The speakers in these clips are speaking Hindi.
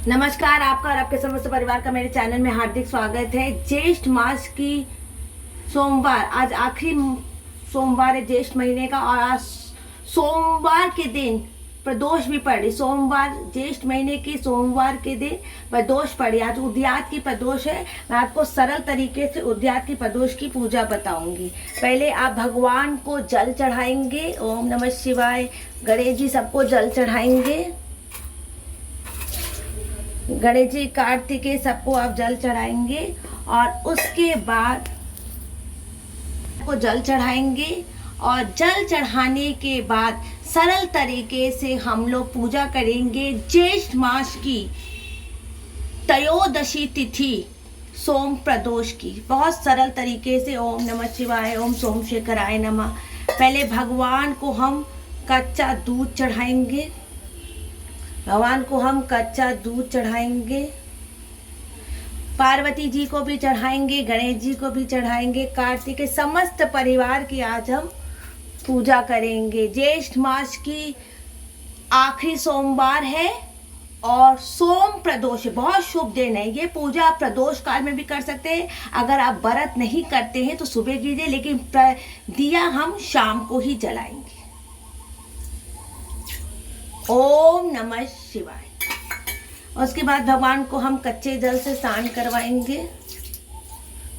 नमस्कार, आपका और आपके समस्त परिवार का मेरे चैनल में हार्दिक स्वागत है। ज्येष्ठ मास की सोमवार, आज आखिरी सोमवार है ज्येष्ठ महीने का और आज सोमवार के दिन प्रदोष भी पड़ी। सोमवार, ज्येष्ठ महीने की सोमवार के दिन प्रदोष पड़ी। आज उद्यात की प्रदोष है। मैं आपको सरल तरीके से उद्यात की प्रदोष की पूजा बताऊंगी। पहले आप भगवान को जल चढ़ाएंगे। ओम नमः शिवाय। गणेश जी सबको जल चढ़ाएंगे। गणेश जी, कार्तिकेय सबको आप जल चढ़ाएंगे और उसके बाद को जल चढ़ाएंगे। और जल चढ़ाने के बाद सरल तरीके से हम लोग पूजा करेंगे ज्येष्ठ मास की त्रयोदशी तिथि सोम प्रदोष की। बहुत सरल तरीके से। ओम नमः शिवाय, ओम सोमशेखराय नमः। पहले भगवान को हम कच्चा दूध चढ़ाएंगे। भगवान को हम कच्चा दूध चढ़ाएंगे। पार्वती जी को भी चढ़ाएंगे, गणेश जी को भी चढ़ाएंगे। कार्तिक के समस्त परिवार की आज हम पूजा करेंगे। ज्येष्ठ मास की आखिरी सोमवार है और सोम प्रदोष है। बहुत शुभ दिन है। ये पूजा आप प्रदोष काल में भी कर सकते हैं। अगर आप व्रत नहीं करते हैं तो सुबह कीजिए, लेकिन दिया हम शाम को ही जलाएंगे। ओम नमः शिवाय। उसके बाद भगवान को हम कच्चे जल से स्नान करवाएंगे।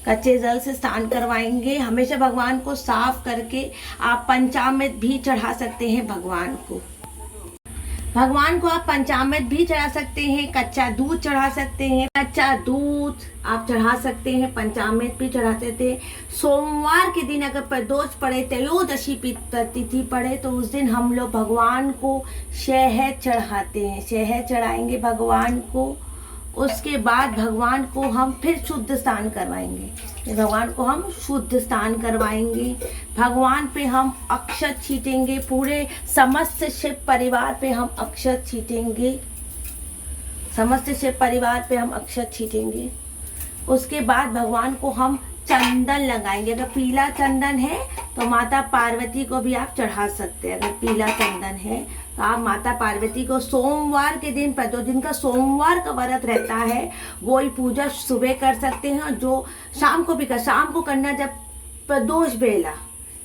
कच्चे जल से स्नान करवाएंगे। हमेशा भगवान को साफ करके आप पंचामृत भी चढ़ा सकते हैं भगवान को। भगवान को आप पंचामृत भी चढ़ा सकते हैं, कच्चा दूध चढ़ा सकते हैं। कच्चा दूध आप चढ़ा सकते हैं, पंचामृत भी चढ़ा सकते हैं। सोमवार के दिन अगर प्रदोष पड़े, त्रयोदशी तिथि पड़े, तो उस दिन हम लोग भगवान को शहद चढ़ाते हैं। शहद चढ़ाएंगे भगवान को। उसके बाद भगवान को हम फिर शुद्ध स्नान करवाएंगे। भगवान को हम शुद्ध स्नान करवाएंगे। भगवान पे हम अक्षत छीटेंगे। पूरे समस्त शिव परिवार पे हम अक्षत छीटेंगे। समस्त शिव परिवार पे हम अक्षत छीटेंगे। उसके बाद भगवान को हम चंदन लगाएंगे। अगर पीला चंदन है तो माता पार्वती को भी आप चढ़ा सकते हैं। अगर पीला चंदन है तो आप माता पार्वती को सोमवार के दिन, प्रदोष दिन का सोमवार का व्रत रहता है, वो ही पूजा सुबह कर सकते हैं। और जो शाम को भी शाम को करना, जब प्रदोष बेला,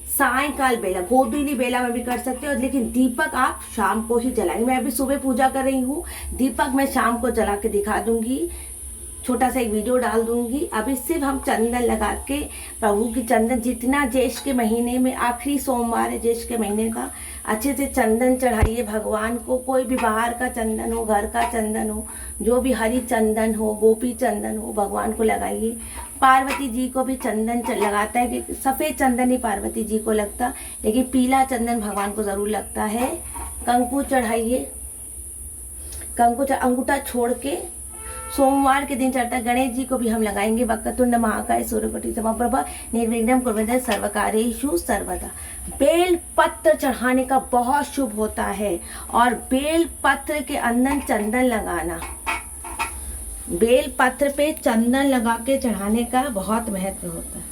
सायंकाल बेला, गोधूली बेला में भी कर सकते हो। लेकिन दीपक आप शाम को ही जलाएंगे। मैं अभी सुबह पूजा कर रही हूँ, दीपक मैं शाम को जला के दिखा दूंगी। छोटा सा एक वीडियो डाल दूंगी। अभी सिर्फ हम चंदन लगा के प्रभु की चंदन, जितना ज्येष्ठ के महीने में आखिरी सोमवार है ज्येष्ठ के महीने का, अच्छे से चंदन चढ़ाइए भगवान को। कोई भी बाहर का चंदन हो, घर का चंदन हो, जो भी हरी चंदन हो, गोपी चंदन हो, भगवान को लगाइए। पार्वती जी को भी चंदन लगाता है कि सफ़ेद चंदन ही पार्वती जी को लगता, लेकिन पीला चंदन भगवान को ज़रूर लगता है। कंकु चढ़ाइए। कंकु अंगूठा छोड़ के सोमवार के दिन चढ़ता है। गणेश जी को भी हम लगाएंगे। वक्रतुंड महाकाय सूर्यकोटि समप्रभ निर्विघ्नं कुर्वन्त सर्वकार्येषु सर्वदा। बेल पत्र चढ़ाने का बहुत शुभ होता है और बेल पत्र के अंदर चंदन लगाना, बेल पत्र पे चंदन लगा के चढ़ाने का बहुत महत्व होता है।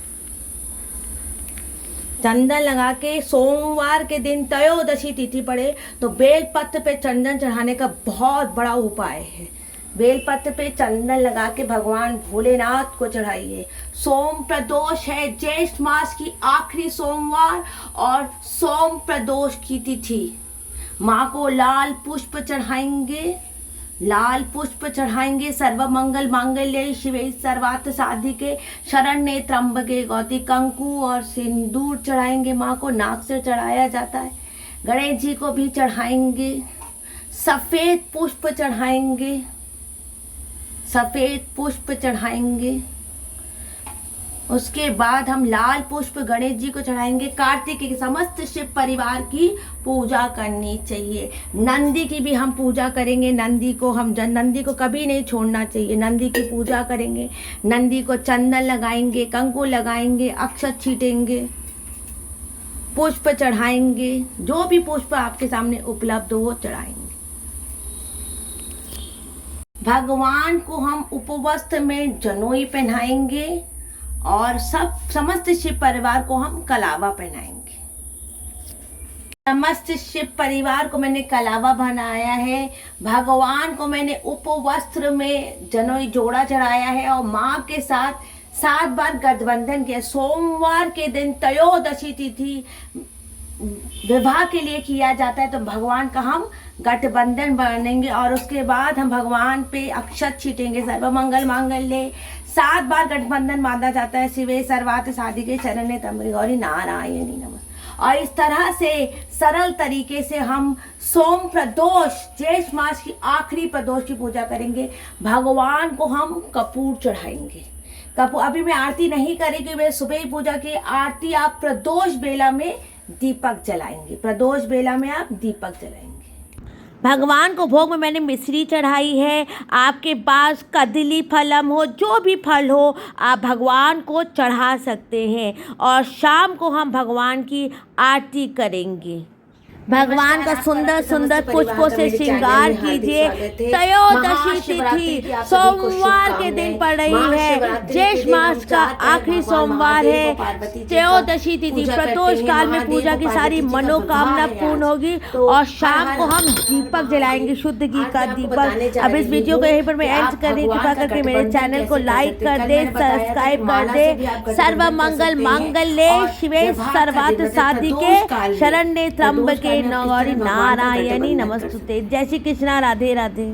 चंदन लगा के सोमवार के दिन त्रयोदशी तिथि पड़े तो बेल पत्र पे चंदन चढ़ाने का बहुत बड़ा उपाय है। बेलपत्र पे चंदन लगा के भगवान भोलेनाथ को चढ़ाइए। सोम प्रदोष है, ज्येष्ठ मास की आखिरी सोमवार और सोम प्रदोष की तिथि। माँ को लाल पुष्प चढ़ाएंगे। लाल पुष्प चढ़ाएंगे। सर्व मंगल मांगल्ये शिवे सर्वार्थ साधिके शरण्ये त्र्यंबके गौरी। कंकु और सिंदूर चढ़ाएंगे। माँ को नाक से चढ़ाया जाता है। गणेश जी को भी चढ़ाएंगे। सफ़ेद पुष्प चढ़ाएंगे। सफ़ेद पुष्प चढ़ाएंगे। उसके बाद हम लाल पुष्प गणेश जी को चढ़ाएंगे। कार्तिक के समस्त शिव परिवार की पूजा करनी चाहिए। नंदी की भी हम पूजा करेंगे। नंदी को कभी नहीं छोड़ना चाहिए। नंदी की पूजा करेंगे। नंदी को चंदन लगाएंगे, कंकु लगाएंगे, अक्षत छीटेंगे, पुष्प चढ़ाएंगे। जो भी पुष्प आपके सामने उपलब्ध हो वो चढ़ाएंगे। भगवान को हम उपवस्त्र में जनोई पहनाएंगे और समस्त शिव परिवार को हम कलावा पहनाएंगे। समस्त शिव परिवार को मैंने कलावा बनाया है। भगवान को मैंने उपवस्त्र में जनोई जोड़ा चढ़ाया है और माँ के साथ 7 बार गठबंधन किया। सोमवार के दिन त्रयोदशी तिथि विवाह के लिए किया जाता है, तो भगवान का हम गठबंधन बनेंगे और उसके बाद हम भगवान पे अक्षत छीटेंगे। सर्वमंगल मांगल्ये 7 बार गठबंधन बांधा जाता है। शिवे सर्वार्थ साधिके शरण्ये त्र्यंबके गौरी नारायणी नमः। और इस तरह से सरल तरीके से हम सोम प्रदोष ज्येष्ठ मास की आखिरी प्रदोष की पूजा करेंगे। भगवान को हम कपूर चढ़ाएंगे। कपूर अभी मैं आरती नहीं करेंगी, मैं सुबह ही पूजा की। आरती आप प्रदोष बेला में दीपक जलाएंगे। प्रदोष बेला में आप दीपक जलाएंगे। भगवान को भोग में मैंने मिश्री चढ़ाई है। आपके पास कदली फलम हो, जो भी फल हो आप भगवान को चढ़ा सकते हैं। और शाम को हम भगवान की आरती करेंगे। भगवान का सुंदर सुंदर पुष्पों से श्रृंगार कीजिए। त्रयोदशी तिथि सोमवार के दिन पड़ रही है। ज्येष्ठ मास का आखिरी सोमवार है। त्रयोदशी तिथि प्रदोष काल में पूजा की सारी मनोकामना पूर्ण होगी। और शाम को हम दीपक जलाएंगे, शुद्ध घी का दीपक। अब इस वीडियो को यहीं पर मैं एंड कर रही। कृपा करके मेरे चैनल को लाइक कर दे, सब्सक्राइब कर दे। सर्व मंगल मांगल्ये शिवे सर्वार्थ साधिके शरण्ये त्र्यंबके गौरी नारायणी नमस्तुते। जय श्री कृष्णा। राधे राधे।